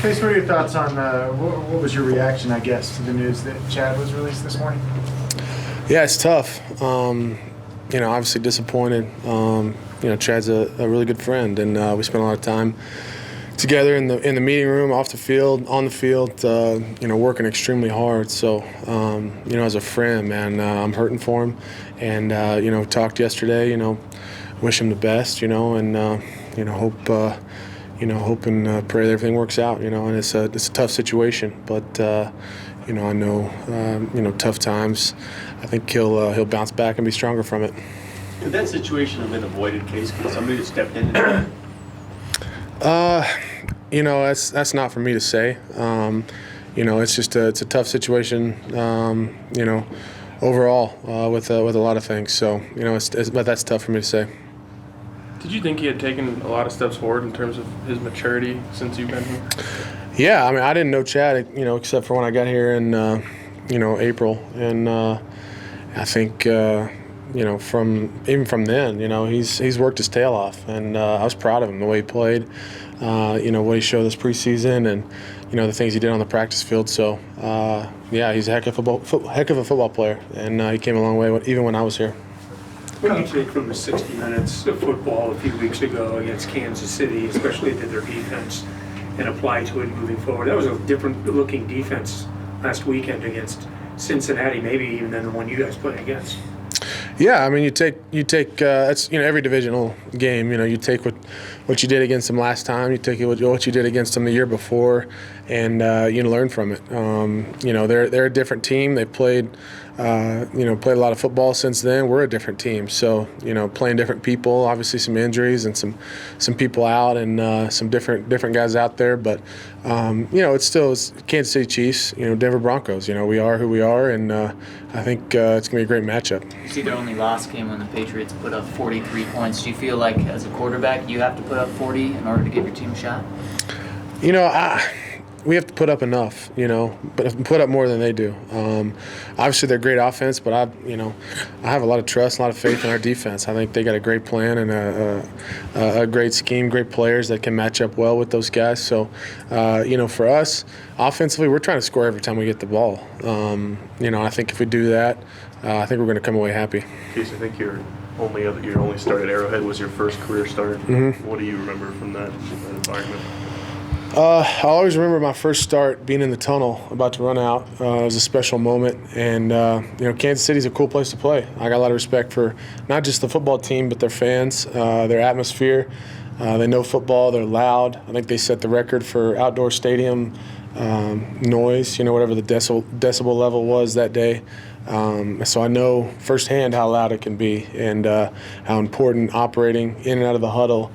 Case, what are your thoughts on what was your reaction, I guess, to the news that Chad was released this morning? Yeah, it's tough. Obviously disappointed. Chad's a really good friend, and we spent a lot of time together in the meeting room, off the field, on the field, working extremely hard. So, as a friend, man, I'm hurting for him. And, talked yesterday, wish him the best, and, hope and pray that everything works out, and it's a tough situation. But, I know, tough times. I think he'll bounce back and be stronger from it. Could that situation have been avoided, Case? Could somebody have stepped in and that's not for me to say. It's just it's a tough situation, overall with a lot of things. So, but that's tough for me to say. Did you think he had taken a lot of steps forward in terms of his maturity since you've been here? Yeah, I mean, I didn't know Chad, except for when I got here in, April. And I think, from then, he's worked his tail off. And I was proud of him, the way he played, what he showed this preseason and, the things he did on the practice field. So, he's a heck of a football player. And he came a long way even when I was here. What do you take from the 60 minutes of football a few weeks ago against Kansas City, especially to their defense, and apply to it moving forward? That was a different-looking defense last weekend against Cincinnati, maybe even than the one you guys played against. Yeah, I mean, you take that's every divisional game. You take what you did against them last time. You take what you did against them the year before, and you learn from it. They're a different team. They played a lot of football since then. We're a different team, so playing different people. Obviously, some injuries and some people out, and some different guys out there. But it's Kansas City Chiefs. Denver Broncos. We are who we are, and I think it's gonna be a great matchup. You see, their only loss came when the Patriots put up 43 points. Do you feel like, as a quarterback, you have to put up 40 in order to give your team a shot? We have to put up enough, but put up more than they do. Obviously, they're great offense, but I have a lot of trust, a lot of faith in our defense. I think they got a great plan and a great scheme, great players that can match up well with those guys. So, for us, offensively, we're trying to score every time we get the ball. I think if we do that, I think we're going to come away happy. Case, I think your only start at Arrowhead was your first career start. Mm-hmm. What do you remember from that environment? I always remember my first start being in the tunnel, about to run out. It was a special moment, and Kansas City's a cool place to play. I got a lot of respect for not just the football team, but their fans, their atmosphere. They know football. They're loud. I think they set the record for outdoor stadium noise. Whatever the decibel level was that day. So I know firsthand how loud it can be, and how important operating in and out of the huddle.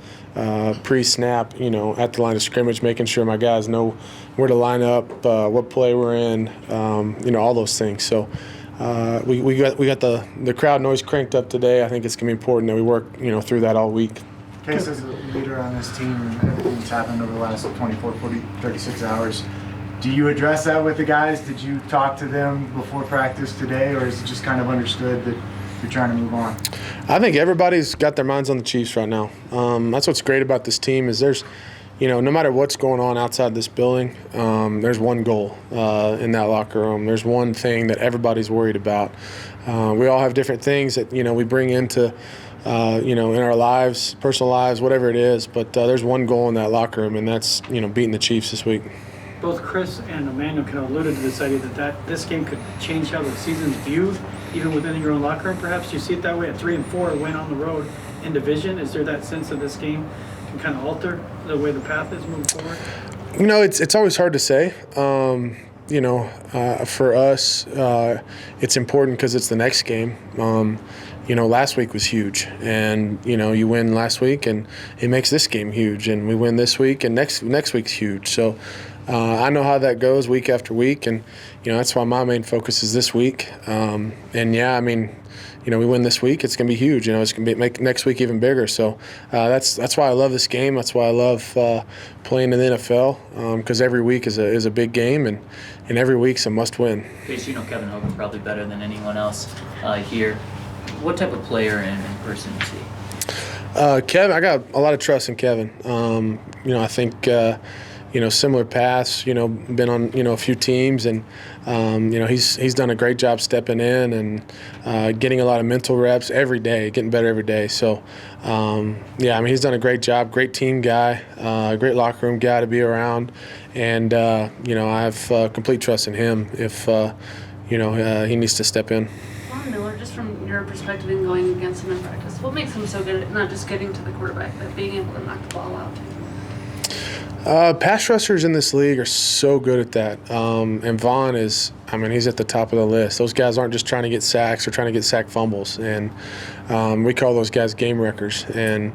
Pre-snap, at the line of scrimmage, making sure my guys know where to line up, what play we're in, all those things. So we got the crowd noise cranked up today. I think it's going to be important that we work, through that all week. Case, as a leader on this team and everything that's happened over the last 24, 40, 36 hours, do you address that with the guys? Did you talk to them before practice today, or is it just kind of understood that you're trying to move on? I think everybody's got their minds on the Chiefs right now. That's what's great about this team is there's, no matter what's going on outside this building, there's one goal in that locker room. There's one thing that everybody's worried about. We all have different things that, we bring into, in our lives, personal lives, whatever it is. But there's one goal in that locker room, and that's, beating the Chiefs this week. Both Chris and Emmanuel kind of alluded to this idea that this game could change how the season's viewed, even within your own locker room. Perhaps you see it that way. At 3-4, win on the road in division. Is there that sense that this game can kind of alter the way the path is moving forward? It's always hard to say. For us, it's important because it's the next game. Last week was huge, and you win last week, and it makes this game huge, and we win this week, and next week's huge. So I know how that goes week after week, and that's why my main focus is this week. We win this week, it's going to be huge. It's going to make next week even bigger. So that's why I love this game. That's why I love playing in the NFL, because every week is a big game, and every week's a must-win. Case, Kevin Hogan probably better than anyone else here. What type of player and person is he? Kevin, I got a lot of trust in Kevin. I think similar paths. Been on a few teams, and he's done a great job stepping in and getting a lot of mental reps every day, getting better every day. So he's done a great job. Great team guy, great locker room guy to be around, and I have complete trust in him if he needs to step in. Vaughn Miller, just from your perspective in going against him in practice, what makes him so good at not just getting to the quarterback, but being able to knock the ball out? Pass rushers in this league are so good at that. And Vaughn is, he's at the top of the list. Those guys aren't just trying to get sacks or trying to get sack fumbles. And we call those guys game wreckers. And,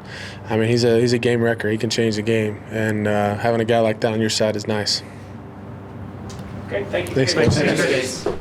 he's a game wrecker. He can change the game. And having a guy like that on your side is nice. Okay, thank you. Thanks. Thanks, guys.